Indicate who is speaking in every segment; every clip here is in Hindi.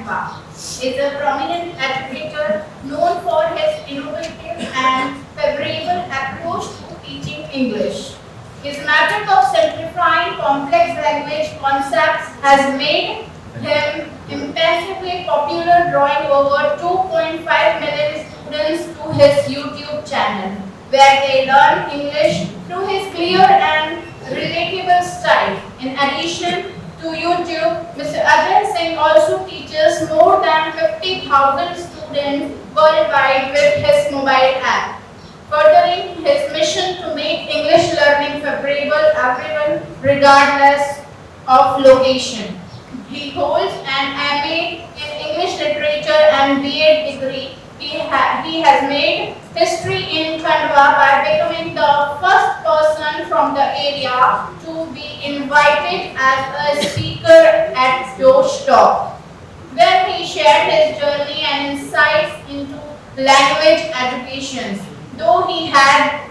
Speaker 1: Khandwa is a prominent educator known for his innovative and favorable approach to teaching English. His method of simplifying complex language concepts has made him immensely popular, drawing over 2.5 million students to his YouTube channel, where they learn English through his clear and relatable style. In addition to YouTube, Mr. Ajay Singh also teaches more than 50,000 students worldwide with his mobile app, furthering his mission to make English learning favorable everyone regardless of location. He holds an MA in English Literature and BA degree. He has made history in Khandwa by becoming the first person from the area to be invited as a speaker at Josh Talk, where he shared his journey and insights into language education. Though he had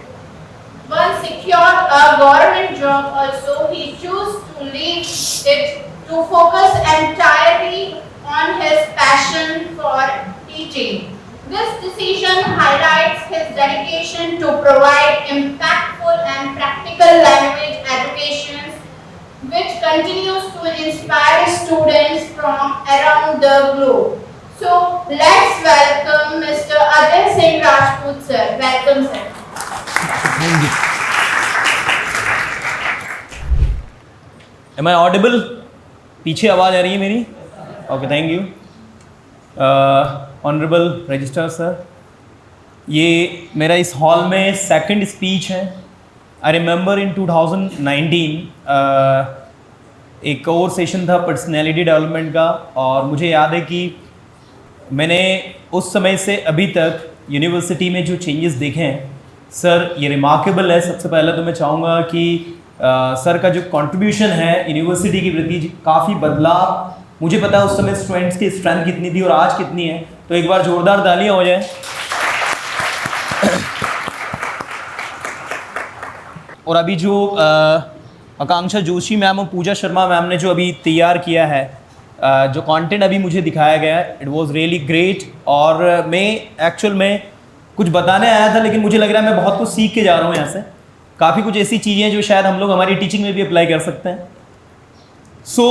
Speaker 1: once secured a government job, also he chose to leave it to focus entirely on his passion for teaching. This decision highlights his dedication to provide impactful and practical language education, which continues to inspire students from around the globe. So let's welcome Mr. Ajay Singh Rajput sir. Welcome sir.
Speaker 2: Thank you. Am I audible? पीछे आवाज़ आ रही है मेरी? Okay, thank you. Honourable registrar sir, ये मेरा इस हॉल में सेकंड स्पीच है. आई रिमेंबर इन 2019 एक और सेशन था पर्सनैलिटी डेवलपमेंट का, और मुझे याद है कि मैंने उस समय से अभी तक यूनिवर्सिटी में जो चेंजेस देखे हैं सर, ये रिमार्केबल है. सबसे पहले तो मैं चाहूँगा कि सर का जो कंट्रीब्यूशन है यूनिवर्सिटी के प्रति काफ़ी बदलाव. मुझे पता है उस समय स्टूडेंट्स की स्ट्रेंथ कितनी थी और आज कितनी है, तो एक बार जोरदार तालियां हो जाए. और अभी जो आकांक्षा जोशी मैम और पूजा शर्मा मैम ने जो अभी तैयार किया है, जो कंटेंट अभी मुझे दिखाया गया है, इट वाज रियली ग्रेट. और मैं एक्चुअल में कुछ बताने आया था, लेकिन मुझे लग रहा है मैं बहुत कुछ सीख के जा रहा हूँ यहाँ से. काफ़ी कुछ ऐसी चीज़ें जो शायद हम लोग हमारी टीचिंग में भी अप्लाई कर सकते हैं. सो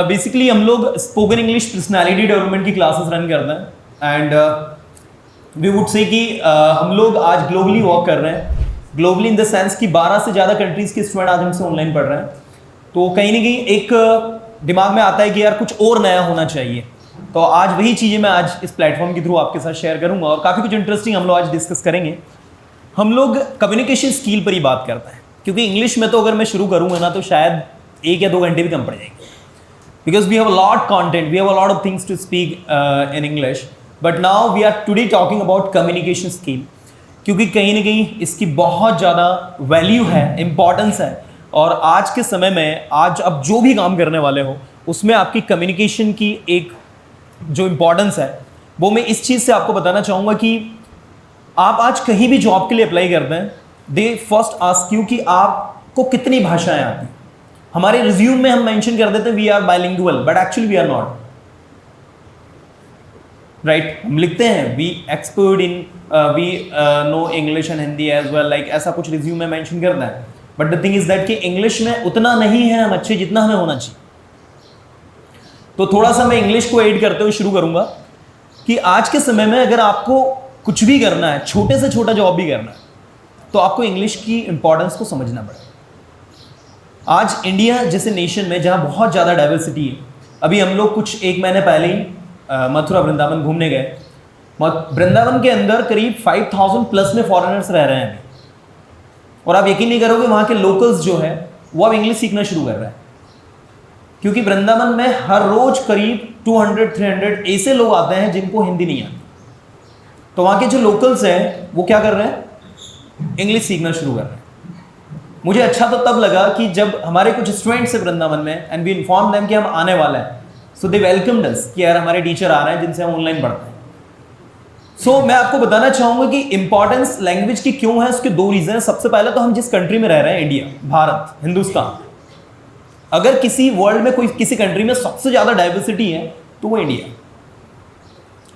Speaker 2: बेसिकली हम लोग स्पोकन इंग्लिश पर्सनालिटी डेवलपमेंट की क्लासेस रन करते हैं, एंड वी वुड से कि हम लोग आज ग्लोबली वर्क कर रहे हैं. ग्लोबली इन द सेंस कि 12 से ज़्यादा कंट्रीज़ के स्टूडेंट आज हमसे ऑनलाइन पढ़ रहे हैं. तो कहीं ना कहीं एक दिमाग में आता है कि यार कुछ और नया होना चाहिए. तो आज वही चीज़ें मैं आज इस प्लेटफॉर्म के थ्रू आपके साथ शेयर करूँगा, और काफ़ी कुछ इंटरेस्टिंग हम लोग आज डिस्कस करेंगे. हम लोग कम्युनिकेशन स्किल पर ही बात करते हैं, क्योंकि इंग्लिश में तो अगर मैं शुरू करूँगा ना तो शायद 1 या 2 घंटे भी कम पड़ जाएंगे, because we have a lot content, we have a lot of things to speak in English, but now we are today talking about communication skill, क्योंकि कहीं ना कहीं इसकी बहुत ज़्यादा वैल्यू है, इम्पॉर्टेंस है. और आज के समय में आज अब जो भी काम करने वाले हो उसमें आपकी कम्युनिकेशन की एक जो इम्पॉर्टेंस है वो मैं इस चीज़ से आपको बताना चाहूँगा कि आप आज कहीं भी जॉब के लिए अप्लाई करते हैं, दे फर्स्ट आस्क यू कि आपको कितनी भाषाएं आती हैं. हमारे रिज्यूम में हम मेंशन कर देते हैं we are bilingual, but actually we are not. Right, हम लिखते हैं we expert in we know English and Hindi as well, like ऐसा कुछ रिज्यूम में मेंशन करना है. But the thing is that कि इंग्लिश में उतना नहीं है हम अच्छे जितना हमें होना चाहिए. तो थोड़ा सा मैं इंग्लिश को एड करते हुए शुरू करूंगा कि आज के समय में अगर आपको कुछ भी करना है, छोटे से छोटा जॉब भी करना है, तो आपको इंग्लिश की इंपॉर्टेंस को समझना पड़ेगा. आज इंडिया जैसे नेशन में जहाँ बहुत ज़्यादा डाइवर्सिटी है, अभी हम लोग कुछ 1 महीने पहले ही मथुरा वृंदावन घूमने गए. वृंदावन के अंदर करीब 5000 प्लस में फॉरेनर्स रह रहे हैं अभी, और आप यकीन नहीं करोगे वहाँ के लोकल्स जो है वो अब इंग्लिश सीखना शुरू कर रहे हैं, क्योंकि वृंदावन में हर रोज करीब 200-300 ऐसे लोग आते हैं जिनको हिंदी नहीं आती. तो वहाँ के जो लोकल्स हैं वो क्या कर रहे हैं, इंग्लिश सीखना शुरू कर रहे हैं. मुझे अच्छा तो तब लगा कि जब हमारे कुछ स्टूडेंट्स हैं वृंदावन में, एंड वी इन्फॉर्म देम कि हम आने वाले हैं, सो दे वेलकम्ड अस कि यार हमारे टीचर आ रहे हैं जिनसे हम ऑनलाइन पढ़ते हैं. सो मैं आपको बताना चाहूँगा कि इंपॉर्टेंस लैंग्वेज की क्यों है, उसके 2 रीज़न हैं. सबसे पहले तो हम जिस कंट्री में रह रहे हैं, इंडिया, भारत, हिंदुस्तान. अगर किसी वर्ल्ड में कोई किसी कंट्री में सबसे ज़्यादा डाइवर्सिटी है तो वो इंडिया.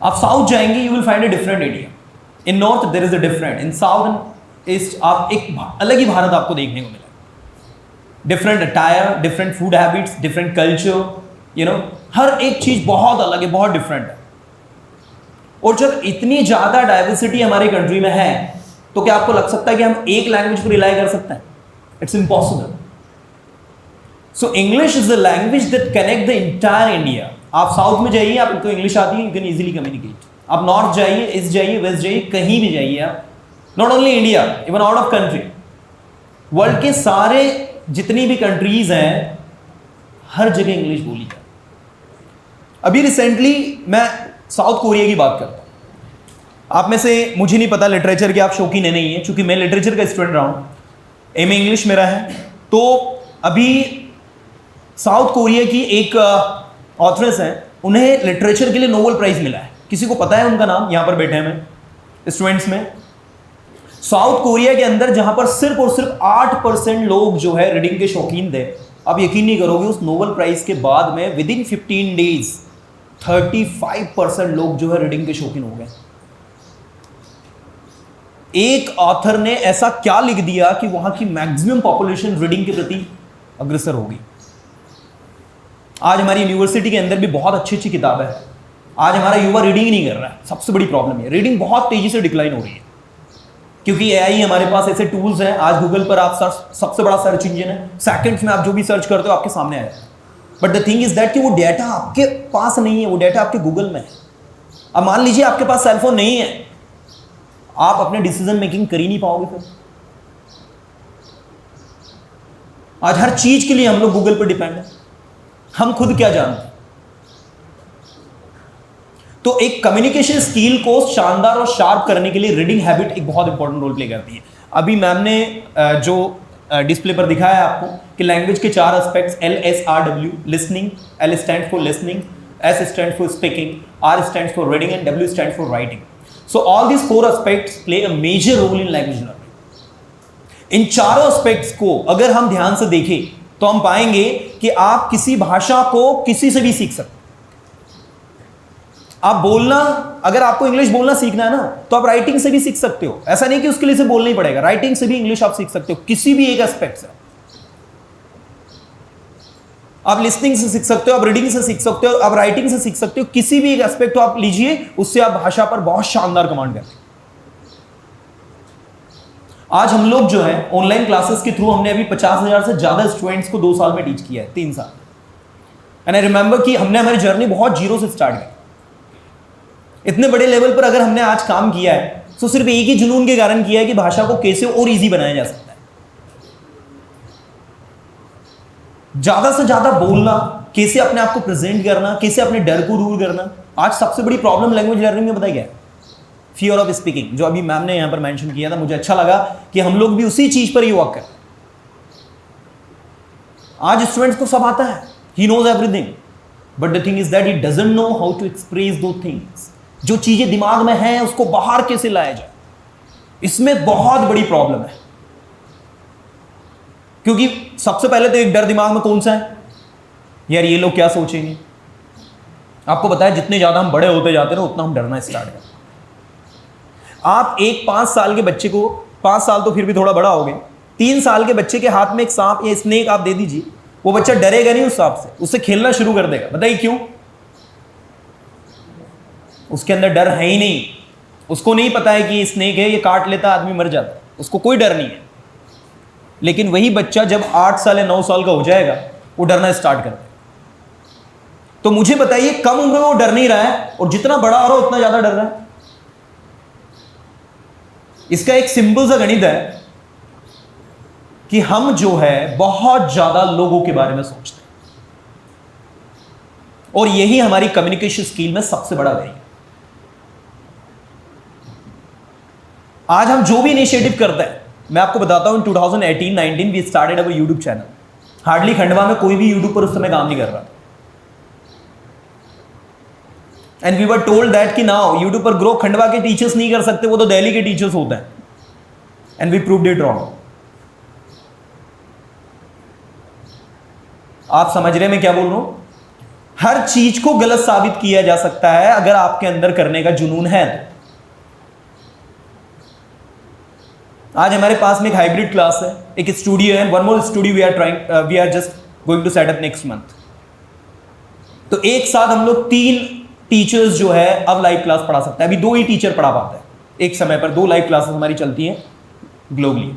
Speaker 2: आप साउथ जाएंगे, you will find a different India. In north there is a different, in south and east आप एक अलग ही भारत आपको देखने को मिला. Different attire, different food habits, different culture, you know, हर एक चीज बहुत अलग है, बहुत डिफरेंट है. और जब इतनी ज्यादा डाइवर्सिटी हमारे कंट्री में है, तो क्या आपको लग सकता है कि हम एक लैंग्वेज पर रिलाई कर सकते हैं? It's impossible. So English is the language that connect the entire India. आप साउथ में जाइए, आपको इंग्लिश आती है, यू कैन इजीली कम्युनिकेट. आप नॉर्थ जाइए, ईस्ट जाइए, वेस्ट जाइए, कहीं भी जाइए आप, not only India, even out of country, world के सारे जितनी भी कंट्रीज हैं, हर जगह इंग्लिश बोली जाती है. अभी रिसेंटली मैं साउथ कोरिया की बात करता हूं. आप में से, मुझे नहीं पता लिटरेचर के आप शौकीन है नहीं है, क्योंकि मैं लिटरेचर का स्टूडेंट रहा हूं, एमए इंग्लिश मेरा है. तो अभी साउथ कोरिया की एक ऑथरेस हैं, उन्हें लिटरेचर के लिए नोबेल प्राइज मिला है. किसी को पता है उनका नाम? यहां पर बैठे हैं मैं स्टूडेंट्स में. साउथ कोरिया के अंदर जहां पर सिर्फ और सिर्फ 8% लोग जो है रीडिंग के शौकीन थे, आप यकीन नहीं करोगे, उस नोबेल प्राइज के बाद में विद इन 15 डेज 35% लोग जो है रीडिंग के शौकीन हो गए. एक ऑथर ने ऐसा क्या लिख दिया कि वहां की मैक्सिमम पॉपुलेशन रीडिंग के प्रति अग्रसर होगी. आज हमारी यूनिवर्सिटी के अंदर भी बहुत अच्छी अच्छी किताबें हैं. आज हमारा युवा रीडिंग नहीं कर रहा है. सबसे बड़ी प्रॉब्लम है, रीडिंग बहुत तेजी से डिक्लाइन हो रही है, क्योंकि एआई हमारे पास ऐसे टूल्स हैं. आज गूगल पर आप सर्च, सबसे बड़ा सर्च इंजन है, सेकंड्स में आप जो भी सर्च करते हो आपके सामने आएगा. But the thing is that कि वो डेटा आपके पास नहीं है, वो डेटा आपके गूगल में है. अब मान लीजिए आपके पास सेलफोन नहीं है, आप अपने डिसीजन मेकिंग कर ही नहीं पाओगे. फिर आज हर चीज के लिए हम लोग गूगल पर डिपेंड है. हम खुद क्या जानते हैं? तो एक कम्युनिकेशन स्किल को शानदार और शार्प करने के लिए रीडिंग हैबिट एक बहुत इंपॉर्टेंट रोल प्ले करती है. अभी मैम ने जो डिस्प्ले पर दिखाया है आपको कि लैंग्वेज के 4 aspects, LSRW, listening, L stand for listening, S stand for speaking, R stand for reading and W stand for writing. So all these 4 aspects play a major role in language learning. इन चारों एस्पेक्ट्स को अगर हम ध्यान से देखें तो हम पाएंगे कि आप किसी भाषा को किसी से भी सीख सकते. आप बोलना, अगर आपको इंग्लिश बोलना सीखना है ना, तो आप राइटिंग से भी सीख सकते हो. ऐसा नहीं कि उसके लिए से बोलना ही पड़ेगा, राइटिंग से भी इंग्लिश आप सीख सकते हो, किसी भी एक एस्पेक्ट से. आप लिसनिंग से सीख सकते हो, आप रीडिंग से सीख सकते हो, आप राइटिंग से सीख सकते हो. किसी भी एक एस्पेक्ट को आप लीजिए, उससे आप भाषा पर बहुत शानदार कमांड करते हो. आज हम लोग जो है ऑनलाइन क्लासेस के थ्रू हमने अभी 50,000 से ज्यादा स्टूडेंट्स को 2 साल में टीच किया है, 3 साल. एंड आई रिमेंबर कि हमने हमारी जर्नी बहुत जीरो से स्टार्ट की. इतने बड़े लेवल पर अगर हमने आज काम किया है, तो सिर्फ एक ही जुनून के कारण किया है कि भाषा को कैसे और इजी बनाया जा सकता है. ज्यादा से ज्यादा बोलना, कैसे अपने आप को प्रेजेंट करना, कैसे अपने डर को दूर करना. आज सबसे बड़ी प्रॉब्लम लैंग्वेज लर्निंग में बताया गया है, फियर ऑफ स्पीकिंग, जो अभी मैम ने यहां पर मेंशन किया था. मुझे अच्छा लगा कि हम लोग भी उसी चीज पर ही वर्क करें. आज स्टूडेंट्स को सब आता है, he knows everything, but the thing is that he doesn't know how to express those things. जो चीजें दिमाग में हैं उसको बाहर कैसे लाया जाए, इसमें बहुत बड़ी प्रॉब्लम है. क्योंकि सबसे पहले तो एक डर दिमाग में कौन सा है, यार ये लोग क्या सोचेंगे. आपको पता है जितने ज्यादा हम बड़े होते जाते हैं उतना हम डरना स्टार्ट करते हैं. आप एक 5 साल के बच्चे को, 5 साल तो फिर भी थोड़ा बड़ा हो गए, 3 साल के बच्चे के हाथ में एक सांप या स्नेक आप दे दीजिए, वो बच्चा डरेगा नहीं उस सांप से, उससे खेलना शुरू कर देगा. बताइए क्यों? उसके अंदर डर है ही नहीं. उसको नहीं पता है कि ये स्नेक है, ये काट लेता आदमी मर जाता, उसको कोई डर नहीं है. लेकिन वही बच्चा जब 8 साल या 9 साल का हो जाएगा, वो डरना स्टार्ट करता है. तो मुझे बताइए, कम उम्र में वो डर नहीं रहा है और जितना बड़ा हो रहा है उतना ज्यादा डर रहा है. इसका एक सिंपल सा गणित है कि हम जो है बहुत ज्यादा लोगों के बारे में सोचते हैं, और यही हमारी कम्युनिकेशन स्किल में सबसे बड़ा वैल्यू. आज हम जो भी इनिशिएटिव करते हैं, मैं आपको बताता हूं, 2018-19 we started our YouTube channel. Hardly Khandwa में कोई भी यूट्यूब पर उस समय काम नहीं कर रहा था. And we were told that कि नाउ यूट्यूब पर ग्रो खंडवा के टीचर्स नहीं कर सकते, वो तो दिल्ली के टीचर्स होते हैं. And we proved it wrong. आप समझ रहे हैं मैं क्या बोल रहा हूं? हर चीज को गलत साबित किया जा सकता है अगर आपके अंदर करने का जुनून है तो। आज हमारे पास में एक हाइब्रिड क्लास है, एक स्टूडियो है, one more studio we are just going to set up next month. तो एक साथ हम लोग 3 टीचर्स जो है अब लाइव क्लास पढ़ा सकते हैं। अभी 2 ही टीचर पढ़ा पाते हैं एक समय पर, 2 लाइव क्लासेस हमारी चलती हैं ग्लोबली।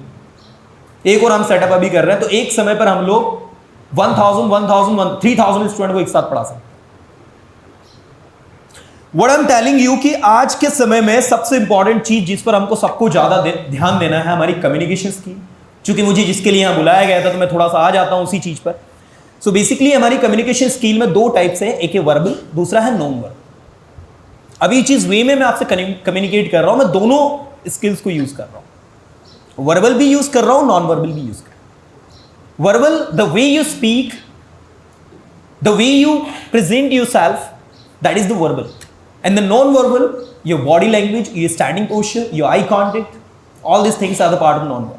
Speaker 2: एक और हम सेटअप अभी कर रहे हैं, तो एक समय पर हम लोग 3000 स्टूडेंट को एक साथ पढ़ा सकते हैं। What I'm telling you कि आज के समय में सबसे इंपॉर्टेंट चीज जिस पर हमको सबको ज्यादा ध्यान देना है हमारी कम्युनिकेशन स्किल। चूंकि मुझे जिसके लिए यहां बुलाया गया था तो मैं थोड़ा सा आ जाता हूं उसी चीज पर। सो बेसिकली हमारी कम्युनिकेशन स्किल में 2 टाइप्स है, एक है वर्बल, दूसरा है नॉन वर्बल। अभी चीज वे में मैं आपसे कम्युनिकेट कर रहा हूं, मैं दोनों स्किल्स को यूज कर रहा हूं, वर्बल भी यूज कर रहा हूं, नॉन वर्बल भी यूज कर रहा हूं। Verbal, the way you speak, the way you present yourself, that is the verbal. And the non-verbal, your body language, your standing posture, your eye contact, all these things are the part of non-verbal.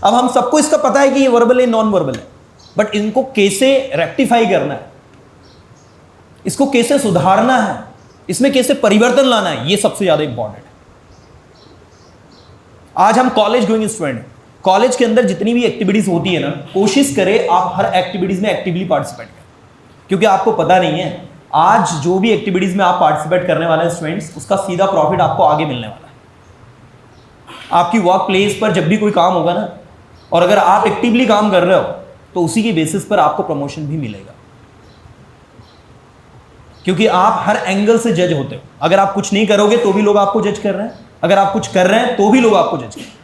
Speaker 2: अब हम सबको इसका पता है कि ये वर्बल है, नॉन वर्बल है, बट इनको कैसे रेक्टिफाई करना है, इसको कैसे सुधारना है, इसमें कैसे परिवर्तन लाना है, ये सबसे ज्यादा इंपॉर्टेंट है। आज हम कॉलेज गोइंग स्टूडेंट हैं, कॉलेज के अंदर जितनी भी एक्टिविटीज होती है ना, कोशिश करें आप हर एक्टिविटीज में एक्टिवली पार्टिसिपेट करें, क्योंकि आपको पता नहीं है आज जो भी एक्टिविटीज में आप पार्टिसिपेट करने वाले हैं स्टूडेंट्स, उसका सीधा प्रॉफिट आपको आगे मिलने वाला है। आपकी वर्क प्लेस पर जब भी कोई काम होगा ना, और अगर आप एक्टिवली काम कर रहे हो तो उसी की बेसिस पर आपको प्रमोशन भी मिलेगा, क्योंकि आप हर एंगल से जज होते हो। अगर आप कुछ नहीं करोगे तो भी लोग आपको जज कर रहे हैं, अगर आप कुछ कर रहे हैं तो भी लोग आपको जज कर रहे हैं।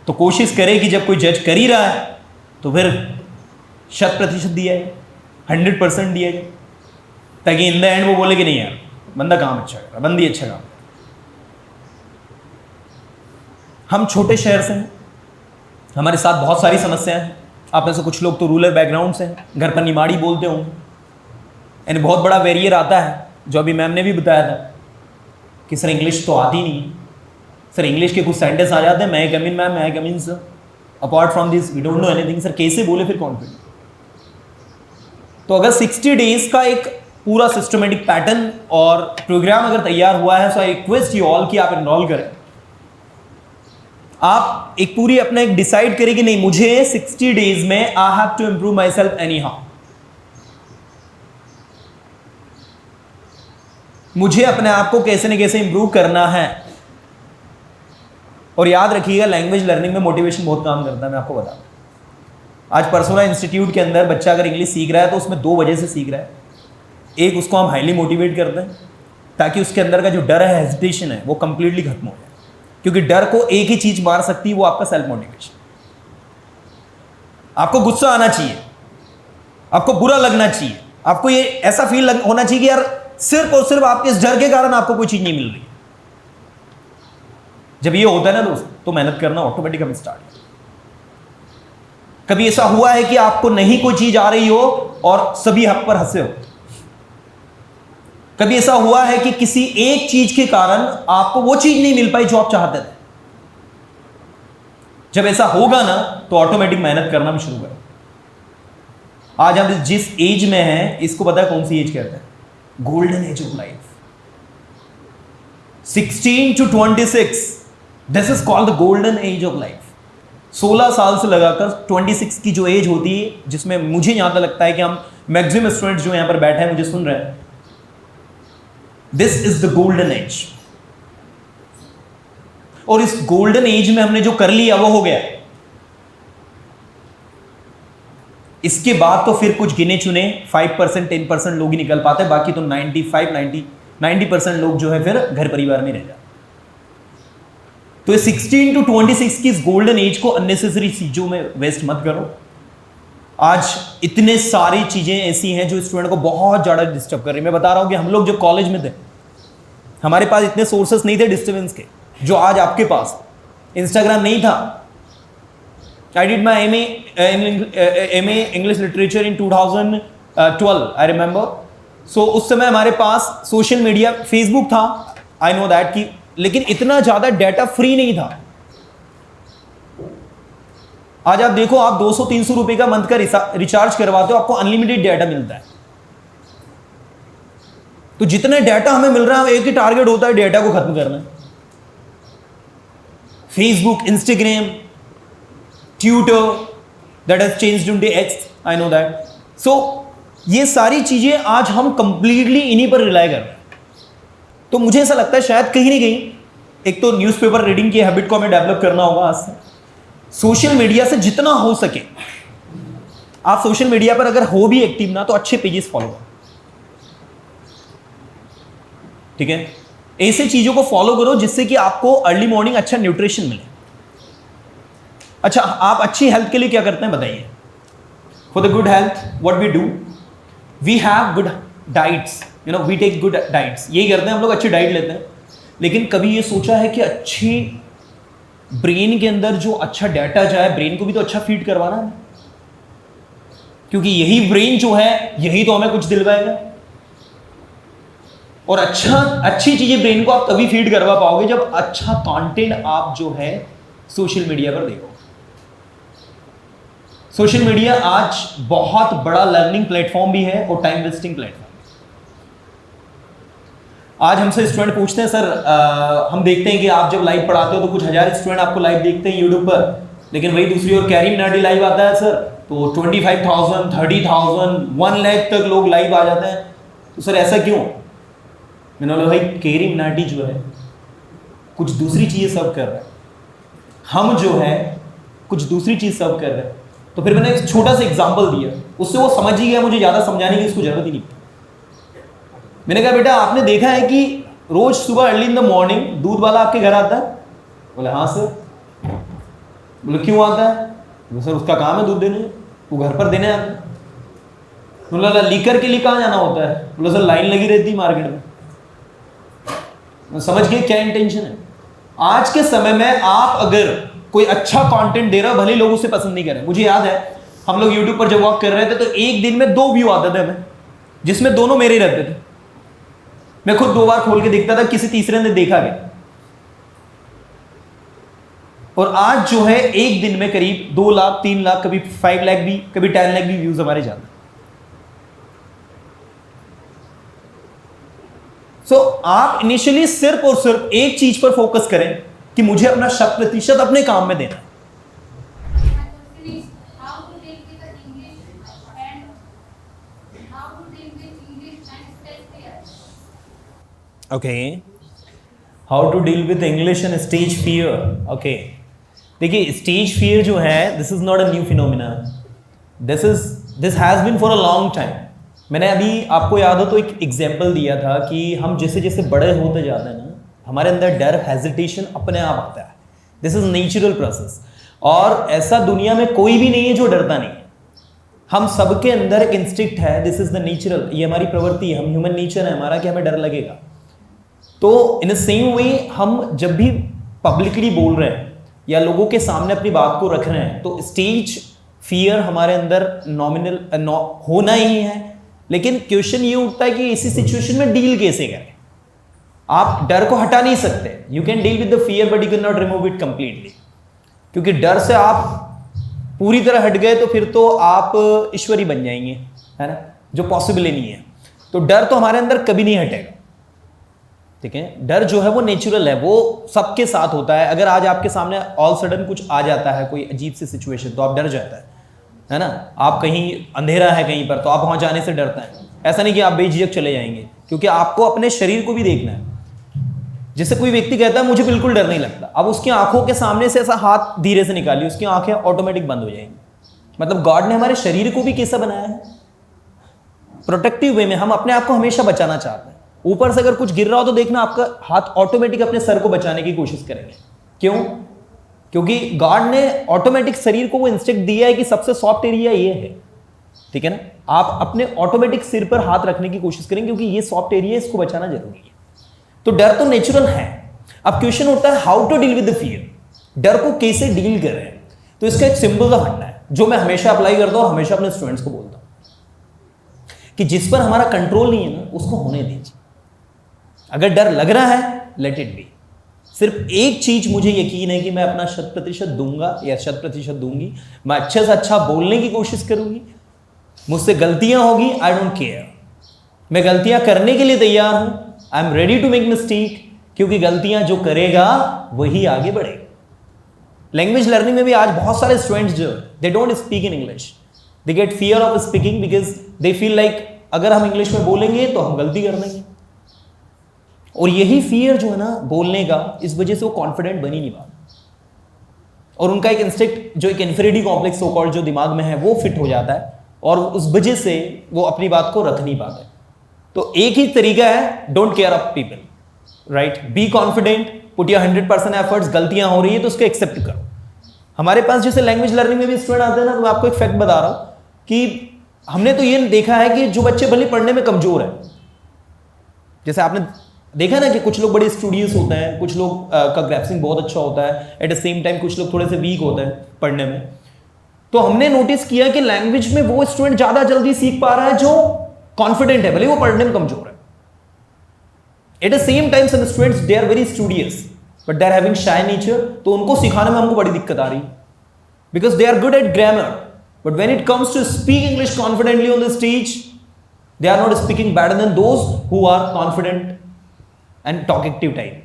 Speaker 2: तो कोशिश करें कि जब कोई जज कर ही रहा है तो फिर 100% दिया है, 100% दिया है, ताकि इन द एंड वो बोले कि नहीं यार बंदा काम अच्छा कर रहा, बंदी अच्छा काम कर रहा। हम छोटे शहर से हैं, हमारे साथ बहुत सारी समस्याएं हैं। आप में से कुछ लोग तो रूरल बैकग्राउंड से हैं, घर पर निमाड़ी बोलते होंगे, यानी बहुत बड़ा बैरियर आता है, जो अभी मैम ने भी बताया था कि सर इंग्लिश तो आती नहीं, सर इंग्लिश के कुछ सेंटेंस आ जाते हैं, मैं कम इन मैम, मैं come in sir, apart from this we don't know anything. Sir कैसे बोले फिर कॉन्फिडेंट? तो अगर 60 डेज का एक पूरा सिस्टमेटिक पैटर्न और प्रोग्राम अगर तैयार हुआ है, सो आई रिक्वेस्ट यू ऑल कि आप एनरोल करें। आप एक पूरी अपना एक डिसाइड करें कि नहीं, मुझे 60 डेज में I have to improve myself anyhow, मुझे अपने आप को कैसे न कैसे इंप्रूव करना है। और याद रखिएगा लैंग्वेज लर्निंग में मोटिवेशन बहुत काम करता है, मैं आपको बता दूं। आज परसोना इंस्टीट्यूट के अंदर बच्चा अगर इंग्लिश सीख रहा है तो उसमें 2 वजह से सीख रहा है। एक, उसको हम हाईली मोटिवेट करते हैं ताकि उसके अंदर का जो डर है, हेजिटेशन है, वो कंप्लीटली खत्म हो जाए, क्योंकि डर को एक ही चीज मार सकती है, वो आपका सेल्फ मोटिवेशन। आपको गुस्सा आना चाहिए, आपको बुरा लगना चाहिए, आपको ये ऐसा फील होना चाहिए कि यार सिर्फ और सिर्फ आपके इस डर के कारण आपको कोई चीज नहीं मिल रही। जब ये होता है ना दोस्त, तो मेहनत करना ऑटोमेटिकली स्टार्ट। कभी ऐसा हुआ है कि आपको नहीं कोई चीज आ रही हो और सभी हक पर हंसे हो? कभी ऐसा हुआ है कि किसी एक चीज के कारण आपको वो चीज नहीं मिल पाई जो आप चाहते थे? जब ऐसा होगा ना तो ऑटोमेटिक मेहनत करना भी शुरू करें। आज हम जिस एज में हैं, इसको पता है कौन सी एज कहते हैं? Golden age of life. 16 to 26, this is called the golden age of life. 16 साल से लगाकर 26 की जो एज होती है, जिसमें मुझे यहां तक लगता है कि हम मैक्सिमम स्टूडेंट्स जो यहां पर बैठे हैं मुझे सुन रहे हैं, this is the golden age. और इस गोल्डन एज में हमने जो कर लिया वो हो गया। इसके बाद तो फिर कुछ गिने चुने 5% 10% लोग ही निकल पाते, बाकी तो 90% लोग जो है फिर घर परिवार में रह जाते। तो ये 16 to 26 की इस गोल्डन एज को अननेसेसरी चीजों में वेस्ट मत करो। आज इतने सारी चीजें ऐसी हैं जो स्टूडेंट को बहुत ज्यादा डिस्टर्ब कर रही है। मैं बता रहा हूं कि हम लोग जब कॉलेज में थे, हमारे पास इतने सोर्सेस नहीं थे डिस्टर्बेंस के जो आज आपके पास। इंस्टाग्राम नहीं था। I did my MA English literature in 2012 I remember. So उस समय हमारे पास सोशल मीडिया, फेसबुक था, आई नो दैट कि, लेकिन इतना ज्यादा डाटा फ्री नहीं था। आज आप देखो, आप 200-300 रुपए का मंथ का रिचार्ज करवाते हो, आपको अनलिमिटेड डाटा मिलता है। तो जितने डाटा हमें मिल रहा है, एक ही टारगेट होता है, डाटा को खत्म करना है। Facebook, Instagram, Twitter, that has changed into X, I know that. So ये सारी चीजें आज हम कंप्लीटली इन्हीं पर रिलाय कर रहे हैं। तो मुझे ऐसा लगता है शायद कहीं ना कहीं एक तो न्यूज़पेपर रीडिंग की हैबिट को हमें डेवलप करना होगा आज से। सोशल मीडिया से जितना हो सके, आप सोशल मीडिया पर अगर हो भी एक्टिव ना, तो अच्छे पेजेस फॉलो करो, ठीक है। ऐसे चीजों को फॉलो करो जिससे कि आपको अर्ली मॉर्निंग अच्छा न्यूट्रिशन मिले। अच्छा, आप अच्छी हेल्थ के लिए क्या करते हैं बताइए? For the good health what we do, we have good diets, you know, we take good diets. यही करते हैं हम लोग, अच्छी डाइट लेते हैं। लेकिन कभी ये सोचा है कि अच्छी ब्रेन के अंदर जो अच्छा डाटा जाए, ब्रेन को भी तो अच्छा फीड करवाना है, क्योंकि यही ब्रेन जो है यही तो हमें कुछ दिलवाएगा। और अच्छी चीजें ब्रेन को आप तभी फीड करवा पाओगे जब अच्छा कंटेंट आप जो है सोशल मीडिया पर देखो। सोशल मीडिया आज बहुत बड़ा लर्निंग प्लेटफॉर्म भी है और टाइम वेस्टिंग प्लेटफॉर्म। आज हमसे स्टूडेंट पूछते हैं, सर हम देखते हैं कि आप जब लाइव पढ़ाते हो तो कुछ 1000 स्टूडेंट आपको लाइव देखते हैं यूट्यूब पर, लेकिन वही दूसरी ओर कैरी मिनाटी लाइव आता है सर तो 25,000, 30,000, 1 लाख तक लोग लाइव आ जाते हैं। तो सर ऐसा क्यों? मैंने बोला भाई, कैरी मिनाटी जो है कुछ दूसरी चीज़ सर्व कर रहा है, हम जो है कुछ दूसरी चीज़ सर्व कर रहे हैं। तो फिर मैंने एक छोटा सा एग्जाम्पल दिया, उससे वो समझ ही गया, मुझे ज़्यादा समझाने की इसको जरूरत ही नहीं। मैंने कहा बेटा, आपने देखा है कि रोज सुबह अर्ली इन द मॉर्निंग दूध वाला आपके घर आता है? बोले हाँ सर। बोले क्यों आता है? बोले सर उसका काम है दूध देने, वो घर पर देने आता है। बोला लीकर के लिए कहाँ जाना होता है? बोले सर लाइन लगी रहती है मार्केट में। समझ गए क्या इंटेंशन है? आज के समय में आप अगर कोई अच्छा कंटेंट दे रहा है, भले लोग उसे पसंद नहीं कर रहे। मुझे याद है हम लोग यूट्यूब पर जब वॉक कर रहे थे तो एक दिन में 2 व्यू आते थे हमें, जिसमें दोनों मेरे रहते थे। मैं खुद 2 बार खोल के देखता था, किसी तीसरे ने देखा गया। और आज जो है एक दिन में करीब 2 लाख, 3 लाख, कभी 5 लाख भी, कभी 10 लाख भी व्यूज हमारे जाते हैं। सो आप इनिशियली सिर्फ और सिर्फ एक चीज पर फोकस करें कि मुझे अपना 100% अपने काम में देना है। Okay, how to deal with English and stage fear. Okay, देखिए स्टेज फियर जो है, this is not a new phenomena, this has been for a long time. मैंने अभी आपको याद हो तो एक एग्जाम्पल दिया था कि हम जैसे जैसे बड़े होते जाते हैं ना, हमारे अंदर डर, हेजिटेशन अपने आप आता है। दिस इज नेचुरल प्रोसेस, और ऐसा दुनिया में कोई भी नहीं है जो डरता नहीं है। हम सबके अंदर एक इंस्टिंक्ट है, दिस इज द नेचुरल, ये हमारी प्रवृत्ति है, हम ह्यूमन नेचर है हमारा कि हमें डर लगेगा। तो इन द सेम वे हम जब भी पब्लिकली बोल रहे हैं या लोगों के सामने अपनी बात को रख रहे हैं, तो स्टेज फियर हमारे अंदर नॉमिनल होना ही है। लेकिन क्वेश्चन ये उठता है कि इसी सिचुएशन में डील कैसे करें। आप डर को हटा नहीं सकते, you can deal with the fear but you can not remove it completely, क्योंकि डर से आप पूरी तरह हट गए तो फिर तो आप ईश्वरी बन जाएंगे, है ना, जो पॉसिबल ही नहीं है। तो डर तो हमारे अंदर कभी नहीं हटेगा, ठीक है। डर जो है वो नेचुरल है, वो सबके साथ होता है। अगर आज आपके सामने ऑल सडन कुछ आ जाता है, कोई अजीब सी सिचुएशन, तो आप डर जाता है ना। आप कहीं अंधेरा है कहीं पर, तो आप वहां जाने से डरते हैं। ऐसा नहीं कि आप बेझिझक चले जाएंगे, क्योंकि आपको अपने शरीर को भी देखना है। जैसे कोई व्यक्ति कहता है मुझे बिल्कुल डर नहीं लगता, अब उसकी आंखों के सामने से ऐसा हाथ धीरे से निकालिए, उसकी आंखें ऑटोमेटिक बंद हो जाएंगी। मतलब गॉड ने हमारे शरीर को भी कैसा बनाया है, प्रोटेक्टिव वे में। हम अपने आप को हमेशा बचाना चाहते हैं। ऊपर से अगर कुछ गिर रहा हो तो देखना आपका हाथ ऑटोमेटिक अपने सर को बचाने की कोशिश करेंगे। क्यों? क्योंकि गॉड ने ऑटोमेटिक शरीर को वो इंस्टिंक्ट दिया है कि सबसे सॉफ्ट एरिया ये है, ठीक है ना। आप अपने ऑटोमेटिक सिर पर हाथ रखने की कोशिश करेंगे, क्योंकि ये सॉफ्ट एरिया, इसको बचाना जरूरी है। तो डर तो नेचुरल है। अब क्वेश्चन उठता है how to deal with the fear, डर को कैसे डील करें। तो इसका एक सिंपल सा फंडा है जो मैं हमेशा अप्लाई करता हूं, हमेशा अपने स्टूडेंट्स को बोलता हूं कि जिस पर हमारा कंट्रोल नहीं है ना, उसको होने दीजिए। अगर डर लग रहा है, लेट इट बी। सिर्फ एक चीज मुझे यकीन है कि मैं अपना 100% दूंगा या 100% दूंगी। मैं अच्छे से अच्छा बोलने की कोशिश करूंगी, मुझसे गलतियां होगी, आई डोंट केयर, मैं गलतियां करने के लिए तैयार हूं, I am ready to make mistake, क्योंकि गलतियां जो करेगा वही आगे बढ़ेगा। लैंग्वेज लर्निंग में भी आज बहुत सारे स्टूडेंट्स जो they don't speak in English, they get fear of speaking because they feel like अगर हम इंग्लिश में बोलेंगे तो हम गलती कर देंगे, और यही फियर जो है ना बोलने का, इस वजह से वो कॉन्फिडेंट बन ही नहीं पाते, और उनका एक इंस्टिक्ट जो एक इन्फीरियरिटी कॉम्प्लेक्स सो कॉल्ड जो दिमाग में है वो फिट हो जाता है, और उस वजह से वो अपनी बात को रख नहीं पाते। तो एक ही तरीका है, don't care of people, right, be confident, put your 100% efforts. गलतियां हो रही है तो उसको एक्सेप्ट करो। हमारे पास जैसे लैंग्वेज लर्निंग में भी स्टूडेंट आते हैं ना, तो मैं आपको एक फैक्ट बता रहा हूं कि हमने तो ये देखा है कि जो बच्चे भले पढ़ने में कमजोर है, जैसे आपने देखा ना कि कुछ लोग बड़े स्टूडियस होते हैं, कुछ लोग का ग्रैस्पिंग बहुत अच्छा होता है, एट द सेम टाइम कुछ लोग थोड़े से वीक होते हैं पढ़ने में। तो हमने नोटिस किया कि लैंग्वेज में वो स्टूडेंट ज्यादा जल्दी सीख पा रहा है जो कॉन्फिडेंट है, भले वो पढ़ने में कमजोर है। At the same time some students they are very studious but they are having shy nature, तो उनको सिखाने में हमको बड़ी दिक्कत आ रही because they are good at grammar, but when it comes to speak English confidently on the stage, they are not speaking better than those who are confident and talkative type.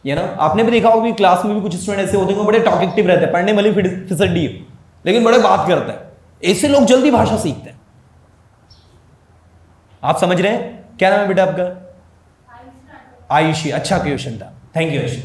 Speaker 2: ये ना आपने भी देखा होगा कि क्लास में भी कुछ स्टूडेंट ऐसे होते हैं बड़े टॉकेटिव रहते हैं, पढ़ने वाली फिसड्डी है लेकिन बड़े बात करते हैं। ऐसे लोग जल्दी भाषा सीखते हैं। आप समझ रहे हैं? क्या नाम है बेटा आपका? आयुषी। अच्छा क्वेश्चन था, थैंक यू आयुषी।